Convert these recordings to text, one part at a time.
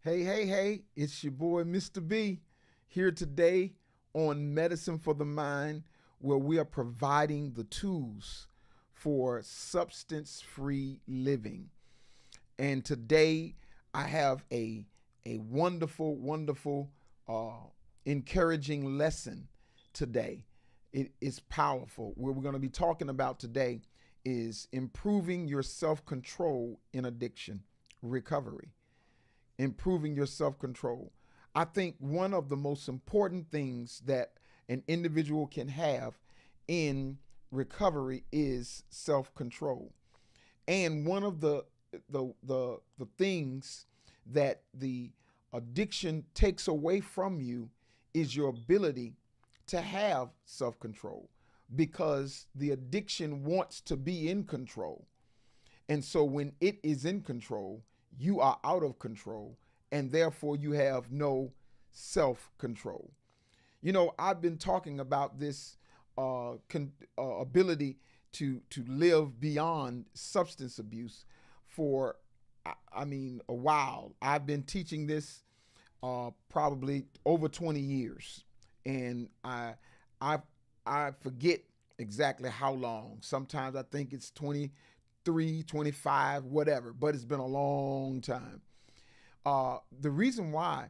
Hey, hey, hey, it's your boy, Mr. B, here today on Medicine for the Mind, where we are providing the tools for substance free living. And today I have a wonderful, wonderful, uh, encouraging lesson today. It is powerful. What we're going to be talking about today is improving your self control in addiction recovery, improving your self control. I think one of the most important things that an individual can have in recovery is self control. And one of the things that the addiction takes away from you is your ability to have self control because the addiction wants to be in control. And so when it is in control, you are out of control, and therefore you have no self control. I've been talking about this ability to live beyond substance abuse for, a while. I've been teaching this probably over 20 years, and I I forget exactly how long. Sometimes I think it's 23, 25, whatever, but it's been a long time. The reason why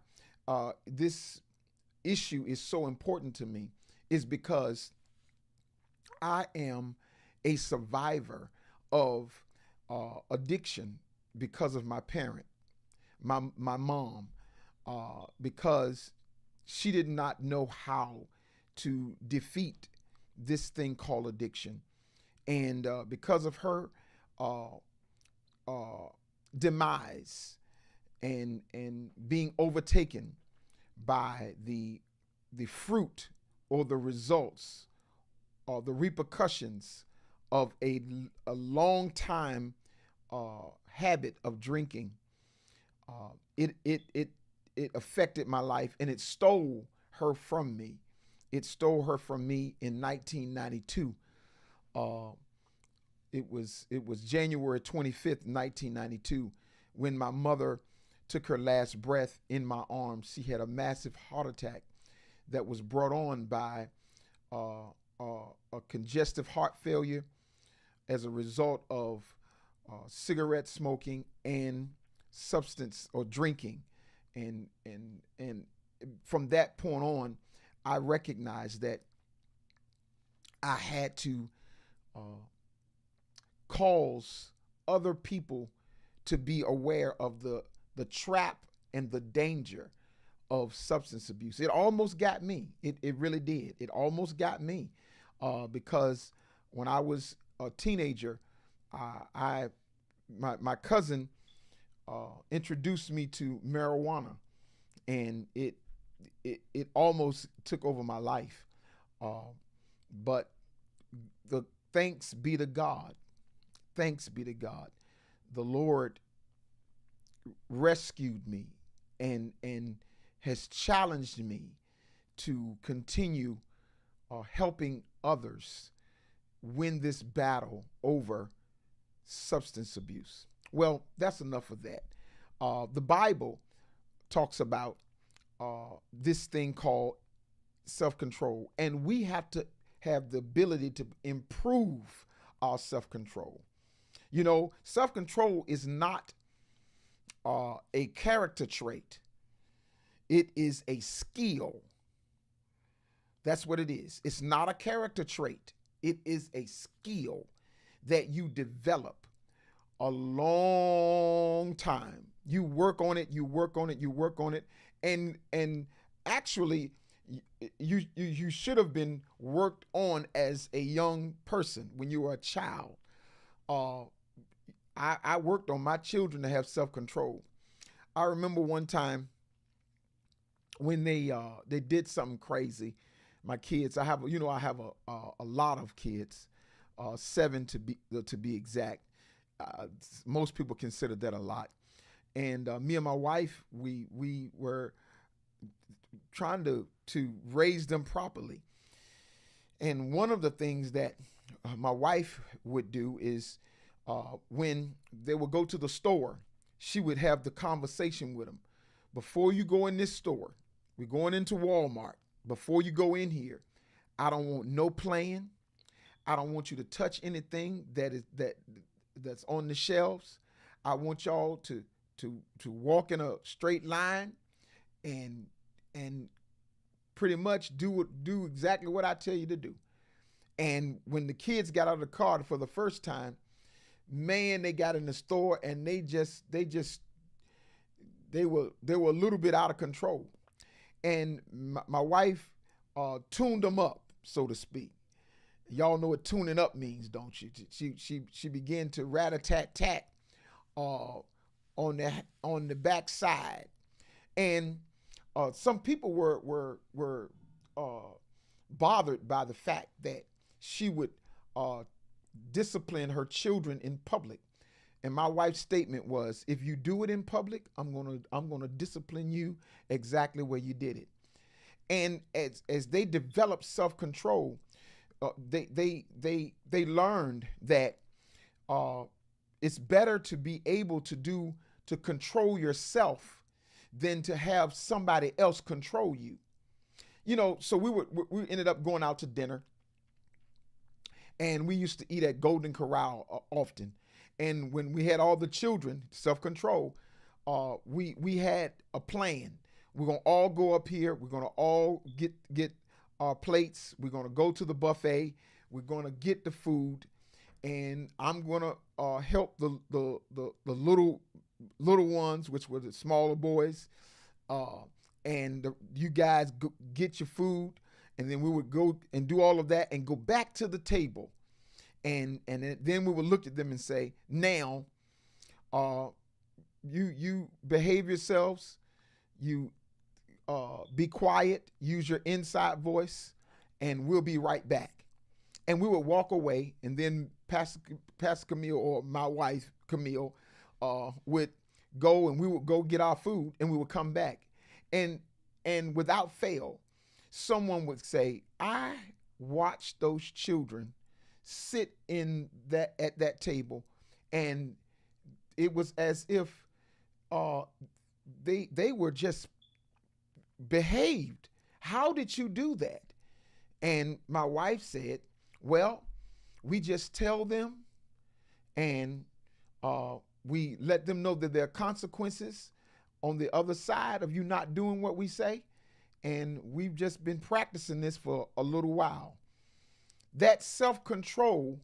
this issue is so important to me is because I am a survivor of addiction because of my parent, my mom, because she did not know how to defeat this thing called addiction, and because of her uh, uh, demise and being overtaken by the fruit or the results or the repercussions of a long time habit of drinking. It affected my life, and it stole her from me. It stole her from me in 1992. Uh, it was January 25th, 1992, when my mother took her last breath in my arms. She had a massive heart attack that was brought on by uh, a congestive heart failure as a result of cigarette smoking and substance or drinking, and from that point on, I recognized that I had to uh, cause other people to be aware of the trap and the danger of substance abuse. It almost got me. It really did. It almost got me because when I was a teenager, I my cousin introduced me to marijuana, and it almost took over my life. Uh, but the thanks be to God. Thanks be to God. The Lord rescued me and has challenged me to continue helping others win this battle over substance abuse. Well, that's enough of that. The Bible talks about this thing called self control, and we have to have the ability to improve our self control. Self control is not a character trait, it is a skill. That's what it is. It's not a character trait, it is a skill that you develop a long time. You work on it, you work on it, you work on it, and actually you should have been worked on as a young person when you were a child. Uh, I worked on my children to have self control. I remember one time when they did something crazy. My kids, I have a lot of kids, seven to be exact. Most people consider that a lot. And me and my wife, we were trying to raise them properly. And one of the things that my wife would do is when they would go to the store, she would have the conversation with them. before you go in this store, we're going into Walmart. Before you go in here, I don't want no playing. I don't want you to touch anything that's on the shelves. I want y'all to walk in a straight line and pretty much do exactly what I tell you to do. And when the kids got out of the car for the first time, man, they got in the store and they were a little bit out of control. And my wife tuned them up, so to speak. Y'all know what tuning up means, don't you? She began to rat-a-tat-tat on the back side, and some people were bothered by the fact that she would discipline her children in public. And my wife's statement was, if you do it in public, I'm gonna discipline you exactly where you did it. And as they developed self-control, they learned that it's better to be able to control yourself than to have somebody else control you. So we ended up going out to dinner, and we used to eat at Golden Corral often. And when we had all the children, self-control, we had a plan. We're going to all go up here. We're going to all get our plates. We're going to go to the buffet. We're going to get the food. And I'm going to help the little ones, which were the smaller boys. You guys get your food. And then we would go and do all of that and go back to the table. And then we would look at them and say, now, you behave yourselves. You be quiet, use your inside voice, and we'll be right back. And we would walk away, and then Pastor Camille, or my wife Camille, would go, and we would go get our food, and we would come back. And without fail, someone would say, I watched those children sit at that table, and it was as if they were just behaved. How did you do that? And my wife said, well, we just tell them, and we let them know that there are consequences on the other side of you not doing what we say. And we've just been practicing this for a little while. That self-control,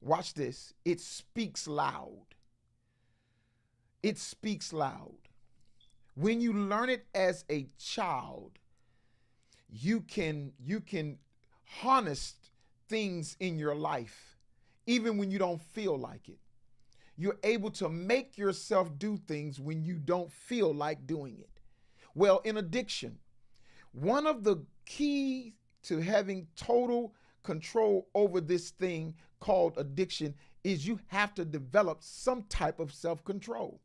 watch this, it speaks loud. It speaks loud. When you learn it as a child, you can harness things in your life, even when you don't feel like it. You're able to make yourself do things when you don't feel like doing it. Well, in addiction, one of the keys to having total control over this thing called addiction is you have to develop some type of self-control.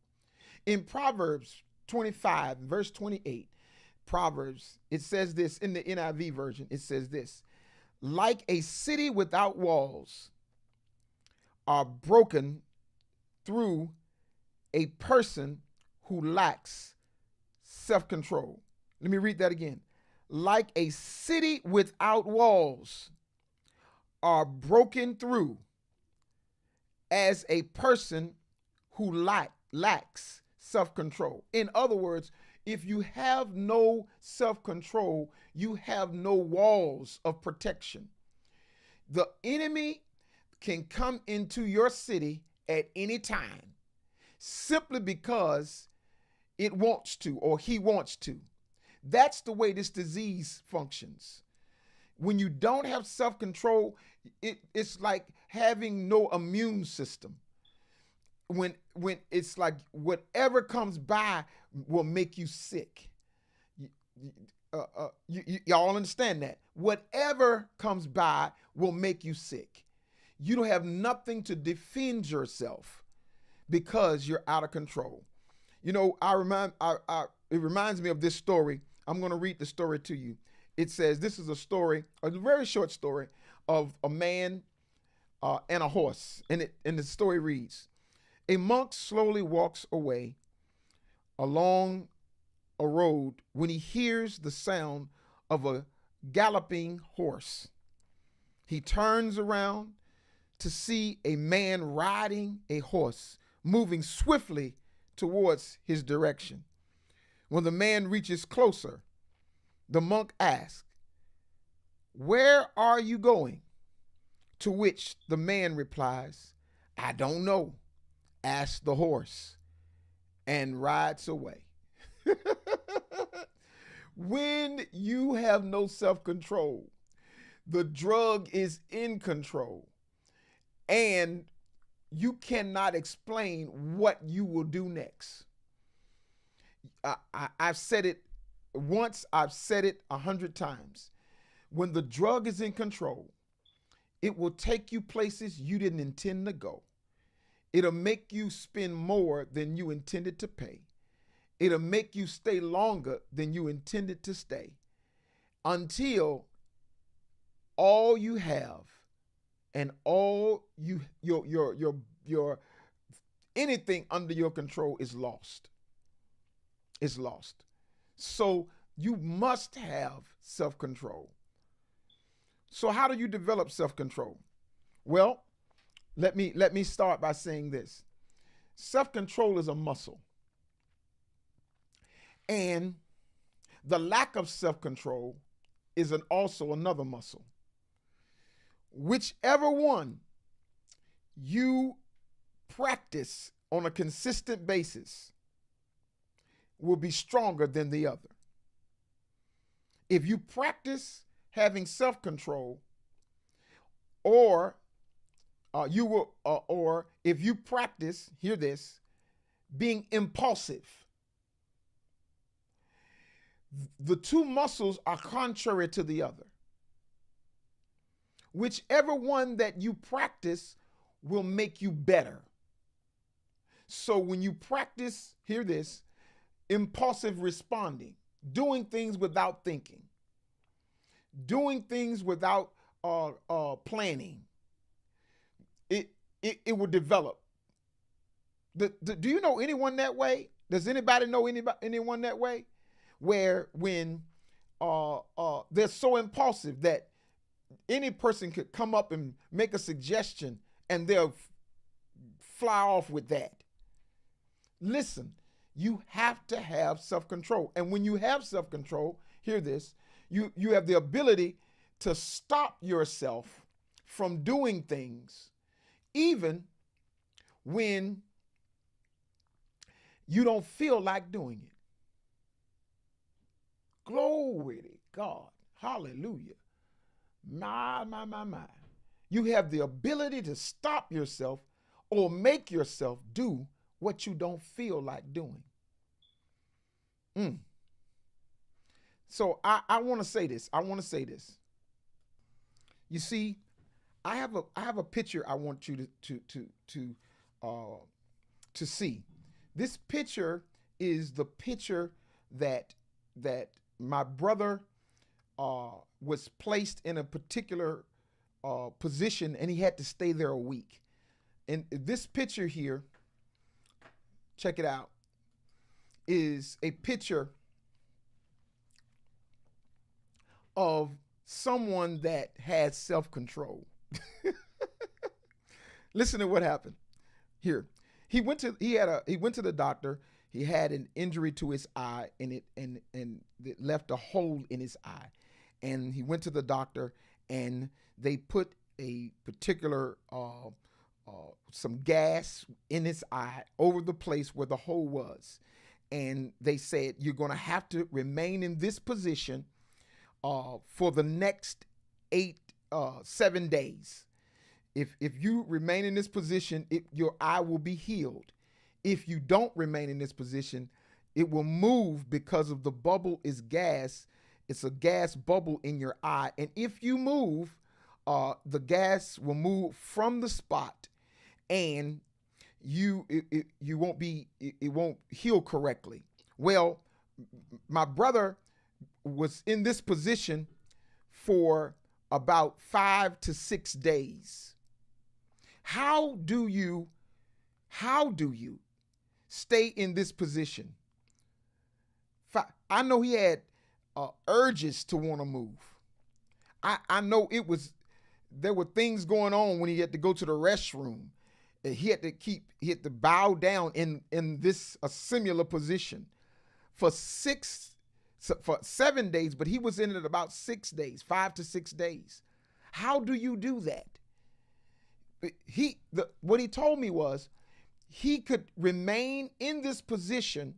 In Proverbs 25, verse 28, Proverbs, it says this in the NIV version. It says this, like a city without walls are broken through a person who lacks self-control. Let me read that again. Like a city without walls are broken through as a person who lacks self-control. In other words, if you have no self-control, you have no walls of protection. The enemy can come into your city at any time simply because it wants to, or he wants to. That's the way this disease functions. When you don't have self-control, it's like having no immune system. When it's like whatever comes by will make you sick. Y'all understand that? Whatever comes by will make you sick. You don't have nothing to defend yourself because you're out of control. You know, it reminds me of this story. I'm going to read the story to you. It says, this is a story, a very short story of a man and a horse. And the story reads, a monk slowly walks away along a road when he hears the sound of a galloping horse. He turns around to see a man riding a horse, moving swiftly towards his direction. When the man reaches closer, the monk asks, "Where are you going?" To which the man replies, "I don't know. Ask the horse," and rides away. When you have no self-control, the drug is in control, and you cannot explain what you will do next. I've said it once, I've said it 100 times. When the drug is in control, it will take you places you didn't intend to go. It'll make you spend more than you intended to pay. It'll make you stay longer than you intended to stay, until all you have and all your anything under your control is lost. It's lost. So you must have self-control. So how do you develop self-control? Well, let me start by saying this. Self-control is a muscle. And the lack of self-control is also another muscle. Whichever one you practice on a consistent basis will be stronger than the other. If you practice having self-control, or if you practice, hear this, being impulsive, the two muscles are contrary to the other. Whichever one that you practice will make you better. So when you practice, hear this, impulsive responding, doing things without thinking, doing things without planning, it will develop. Do you know anyone that way? Does anybody know anyone that way? Where when they're so impulsive that any person could come up and make a suggestion and they'll fly off with that. Listen, you have to have self-control. And when you have self-control, hear this, you have the ability to stop yourself from doing things even when you don't feel like doing it. Glory to God. Hallelujah. My. You have the ability to stop yourself or make yourself do what you don't feel like doing. So I want to say this. You see, I have a picture I want you to see. This picture is the picture that my brother was placed in a particular position, and he had to stay there a week. And this picture here, check it out, is a picture of someone that had self-control. Listen to what happened here. He went to the doctor. He had an injury to his eye, and it left a hole in his eye. And he went to the doctor, and they put a particular some gas in his eye over the place where the hole was. And they said, you're going to have to remain in this position for the next 7 days. If you remain in this position, your eye will be healed. If you don't remain in this position, it will move because of the bubble is gas. It's a gas bubble in your eye. And if you move, the gas will move from the spot, and it won't heal correctly. Well, my brother was in this position for about 5 to 6 days. How do you stay in this position I know he had urges to want to move. I know there were things going on when he had to go to the restroom. He had to bow down in this a similar position for 7 days, but he was in it about 6 days, 5 to 6 days. How do you do that? What he told me was he could remain in this position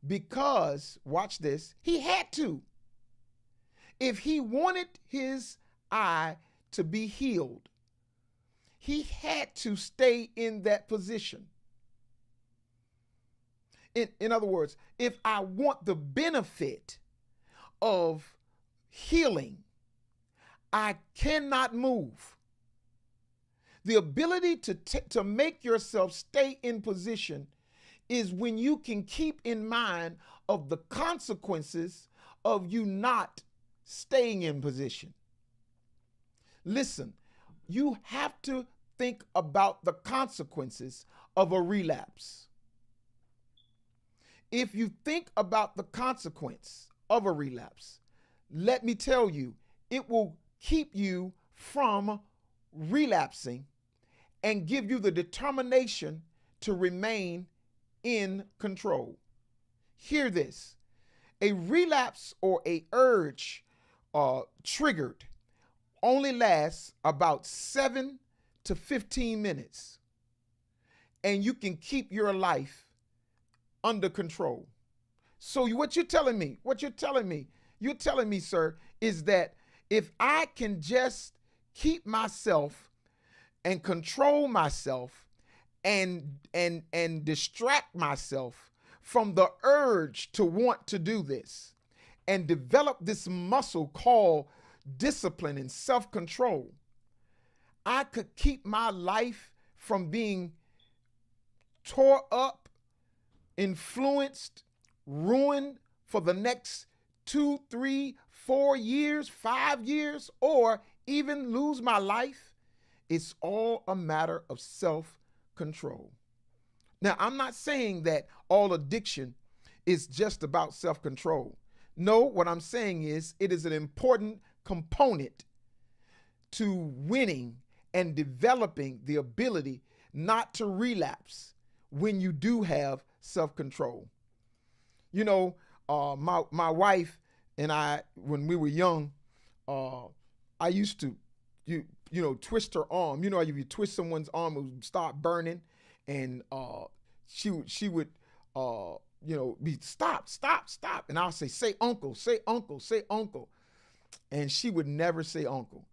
because, watch this, he had to. If he wanted his eye to be healed, he had to stay in that position. In other words, if I want the benefit of healing, I cannot move. The ability to make yourself stay in position is when you can keep in mind of the consequences of you not staying in position. Listen, you have to think about the consequences of a relapse. If you think about the consequence of a relapse, let me tell you, it will keep you from relapsing and give you the determination to remain in control. Hear this. A relapse or a urge triggered only lasts about 7 to 15 minutes, and you can keep your life under control. So what you're telling me, sir, is that if I can just keep myself and control myself and distract myself from the urge to want to do this and develop this muscle called discipline and self-control, I could keep my life from being tore up, influenced, ruined for the next 2, 3, 4 years, 5 years, or even lose my life. It's all a matter of self-control. Now, I'm not saying that all addiction is just about self-control. No, what I'm saying is it is an important component to winning and developing the ability not to relapse when you do have self-control. You know, my wife and I, when we were young, I used to, twist her arm. You know, if you twist someone's arm, it would start burning, and she would, be stop, and I'll say uncle, say uncle, say uncle, and she would never say uncle.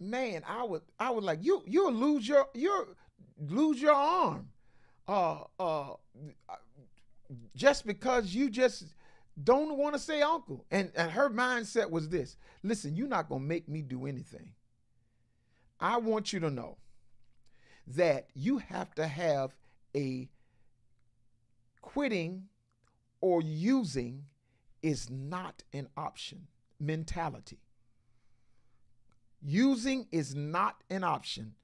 Man, I would like you'll lose your arm, just because you just don't want to say uncle. And her mindset was this: listen, you're not gonna make me do anything. I want you to know that you have to have a quitting or using is not an option mentality. Using is not an option.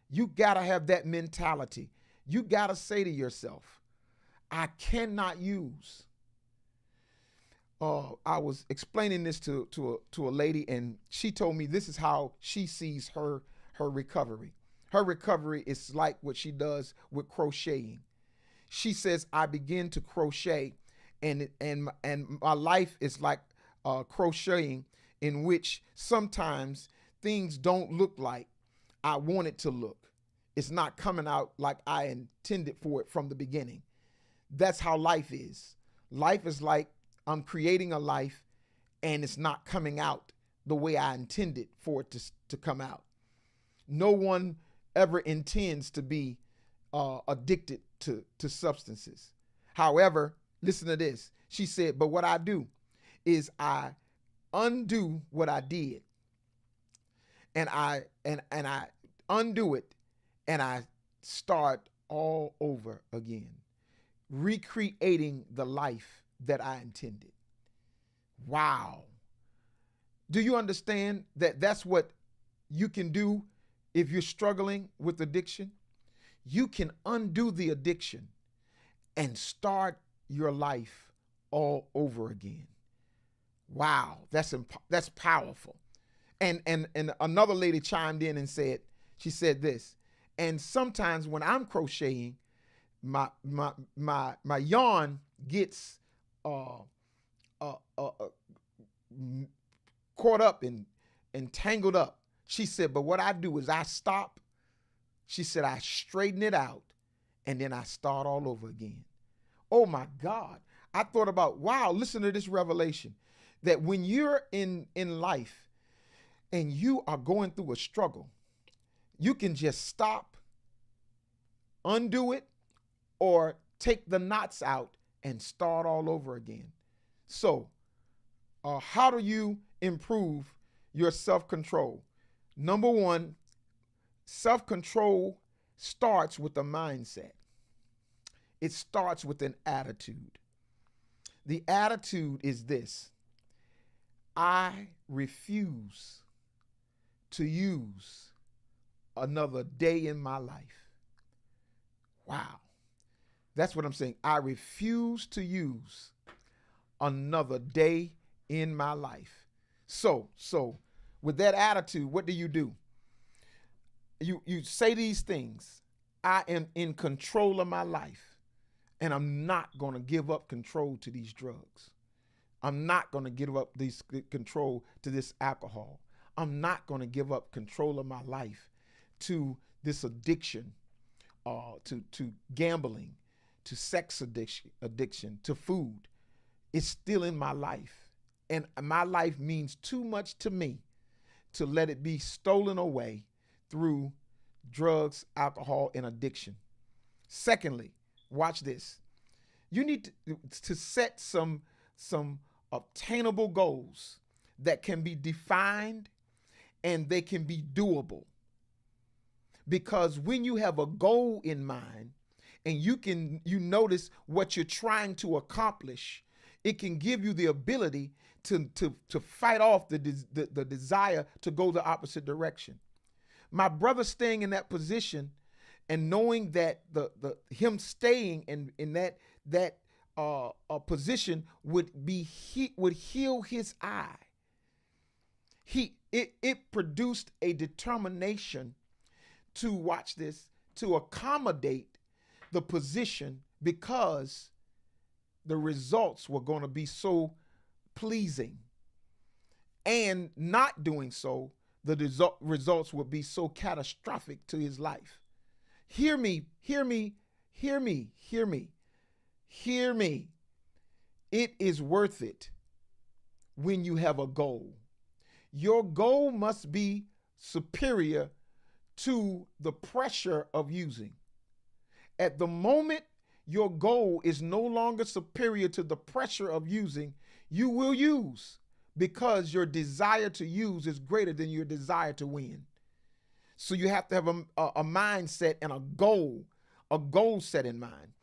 You got to have that mentality. You got to say to yourself, I cannot use. I was explaining this to a lady, and she told me this is how she sees her recovery. Her recovery is like what she does with crocheting. She says, I begin to crochet, and my life is like crocheting, in which sometimes things don't look like I want it to look. It's not coming out like I intended for it from the beginning. That's how life is. Life is like I'm creating a life and it's not coming out the way I intended for it to come out. No one ever intends to be addicted to substances. However, listen to this. She said, but what I do is I undo what I did. And I undo it, and I start all over again, recreating the life that I intended. Wow. Do you understand that that's what you can do if you're struggling with addiction? You can undo the addiction and start your life all over again. Wow, that's powerful. And another lady chimed in and said, she said this, and sometimes when I'm crocheting, my yarn gets uh, uh, uh, uh, caught up and tangled up. She said, but what I do is I stop. She said, I straighten it out and then I start all over again. Oh my God. I thought about, wow, listen to this revelation, that when you're in life and you are going through a struggle, you can just stop, undo it, or take the knots out and start all over again. So, how do you improve your self-control? Number one, self-control starts with a mindset. It starts with an attitude. The attitude is this: I refuse to use another day in my life. Wow. That's what I'm saying. I refuse to use another day in my life. So with that attitude, what do? You say these things. I am in control of my life, and I'm not going to give up control to these drugs. I'm not going to give up this control to this alcohol. I'm not going to give up control of my life to this addiction, to gambling, to sex addiction, to food. It's still in my life. And my life means too much to me to let it be stolen away through drugs, alcohol, and addiction. Secondly, watch this. You need to set some obtainable goals that can be defined and they can be doable. Because when you have a goal in mind and you notice what you're trying to accomplish, it can give you the ability to fight off the desire to go the opposite direction. My brother staying in that position and knowing that him staying in that position would heal his eye. It produced a determination to, watch this, to accommodate the position because the results were going to be so pleasing. And not doing so, the results would be so catastrophic to his life. Hear me, hear me, hear me, hear me, hear me. It is worth it when you have a goal. Your goal must be superior to the pressure of using. At the moment your goal is no longer superior to the pressure of using, you will use because your desire to use is greater than your desire to win. So you have to have a mindset and a goal set in mind.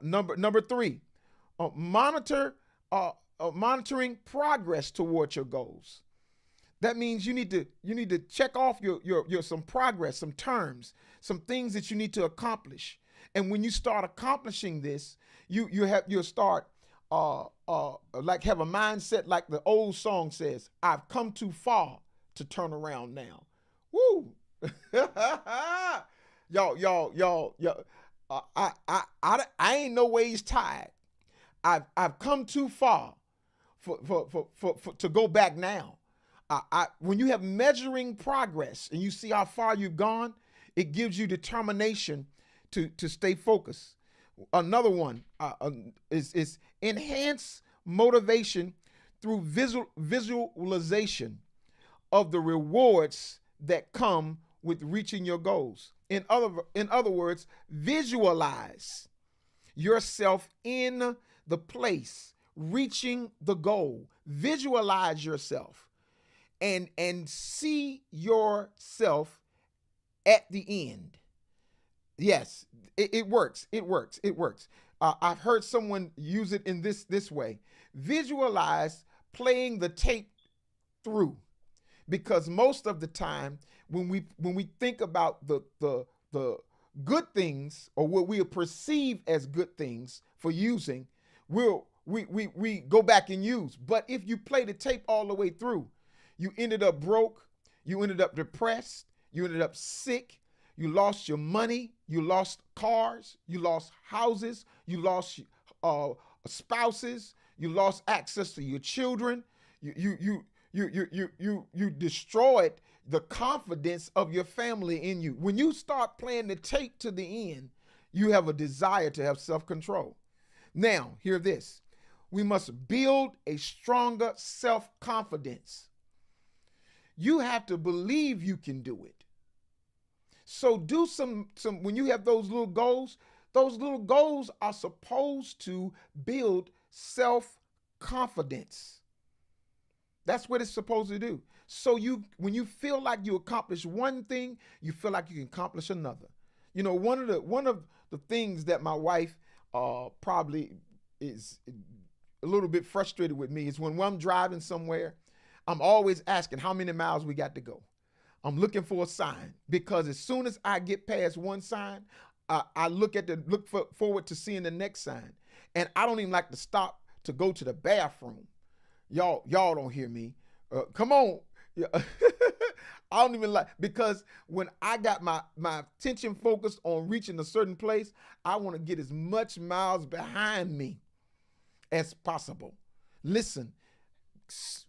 Number three, monitoring progress towards your goals. That means you need to check off your some progress, some terms, some things that you need to accomplish. And when you start accomplishing this, you'll start like have a mindset like the old song says, I've come too far to turn around now. Woo! y'all. I ain't no ways tired. I've come too far for to go back now. When you have measuring progress and you see how far you've gone, it gives you determination to stay focused. Another one is enhance motivation through visualization of the rewards that come with reaching your goals. In other words, visualize yourself in the place, reaching the goal. Visualize yourself and see yourself at the end. Yes, it works. It works. It works. I've heard someone use it in this way. Visualize playing the tape through, because most of the time when we think about the good things or what we perceive as good things for using, we'll we go back and use. But if you play the tape all the way through, you ended up broke, you ended up depressed, you ended up sick, you lost your money, you lost cars, you lost houses, you lost spouses, you lost access to your children, you destroyed the confidence of your family in you. When you start playing the tape to the end, you have a desire to have self-control. Now, hear this. We must build a stronger self-confidence. You have to believe you can do it. So do some when you have those little goals are supposed to build self-confidence. That's what it's supposed to do. So when you feel like you accomplish one thing, you feel like you can accomplish another. You know, one of the things that my wife probably is a little bit frustrated with me is when I'm driving somewhere, I'm always asking how many miles we got to go. I'm looking for a sign, because as soon as I get past one sign, I look forward to seeing the next sign. And I don't even like to stop to go to the bathroom. Y'all don't hear me. Come on. I don't even like, because when I got my attention focused on reaching a certain place, I want to get as much miles behind me as possible. Listen, set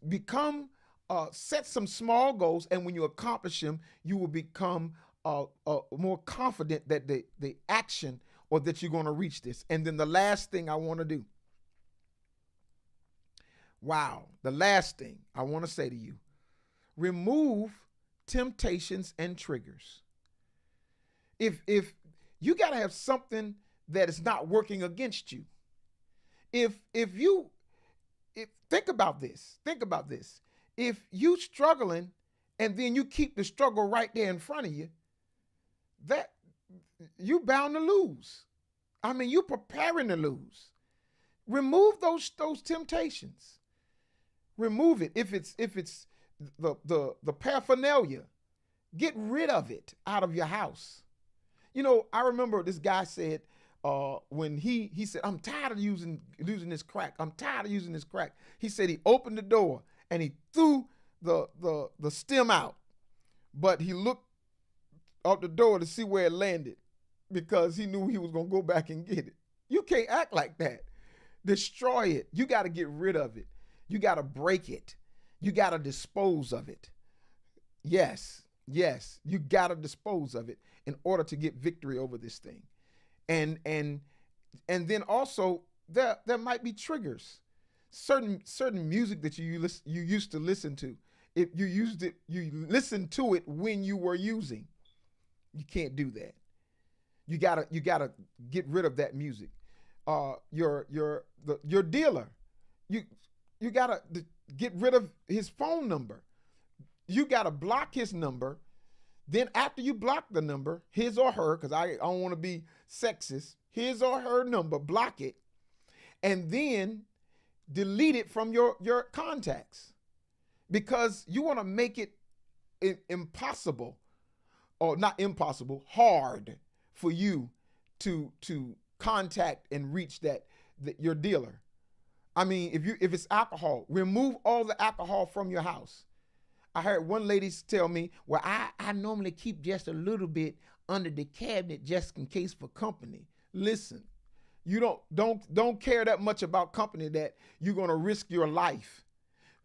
some small goals, and when you accomplish them, you will become more confident that the action, or that you're going to reach this. And then the last thing I want to do. The last thing I want to say to you, remove temptations and triggers. If you got to have something that is not working against you. If think about this. If you struggling and then you keep the struggle right there in front of you, that you bound to lose. I mean, you preparing to lose. Remove those temptations. Remove it. If it's the paraphernalia, get rid of it out of your house. You know, I remember this guy said, when he said, I'm tired of using this crack. I'm tired of using this crack. He said he opened the door and he threw the stem out, but he looked out the door to see where it landed, because he knew he was going to go back and get it. You can't act like that. Destroy it. You got to get rid of it. You got to break it. You got to dispose of it. Yes, you got to dispose of it in order to get victory over this thing. And then also there might be triggers. Certain music that you used to listen to. If you listened to it when you were using. You can't do that. You gotta get rid of that music. Your dealer, you gotta get rid of his phone number. You gotta block his number. Then after you block the number, his or her, because I don't want to be sexist, his or her number, block it, and then delete it from your contacts, because you want to make it impossible, or not impossible, hard for you to contact and reach your dealer. I mean, if it's alcohol, remove all the alcohol from your house. I heard one lady tell me, well, I normally keep just a little bit under the cabinet just in case for company. Listen, you don't care that much about company that you're going to risk your life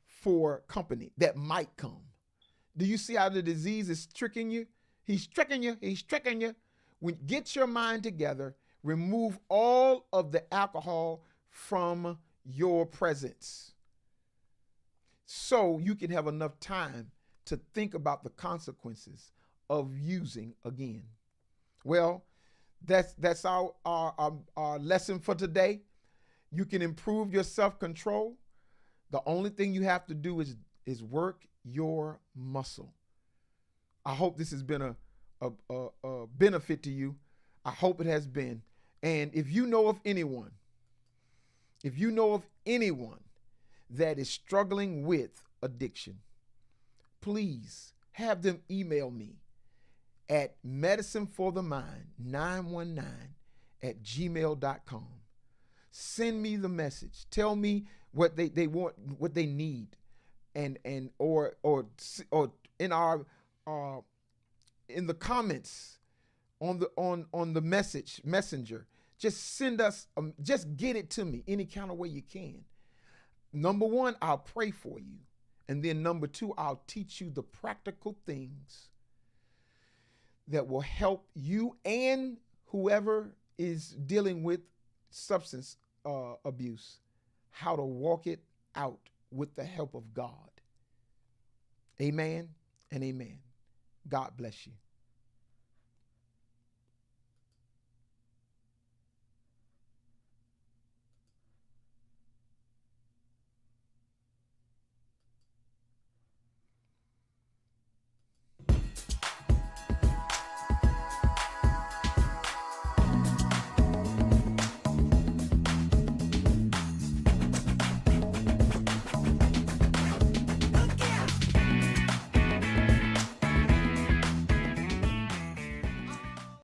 for company that might come. Do you see how the disease is tricking you? He's tricking you. Get your mind together, remove all of the alcohol from your presence, so you can have enough time to think about the consequences of using again. Well, that's our lesson for today. You can improve your self-control. The only thing you have to do is work your muscle. I hope this has been a benefit to you. I hope it has been. And if you know of anyone that is struggling with addiction, please have them email me at medicineforthemind919@gmail.com. Send me the message. Tell me what they want, what they need, and or in our in the comments on the messenger. Just send us, just get it to me any kind of way you can. Number one, I'll pray for you. And then number two, I'll teach you the practical things that will help you and whoever is dealing with substance abuse, how to walk it out with the help of God. Amen and amen. God bless you.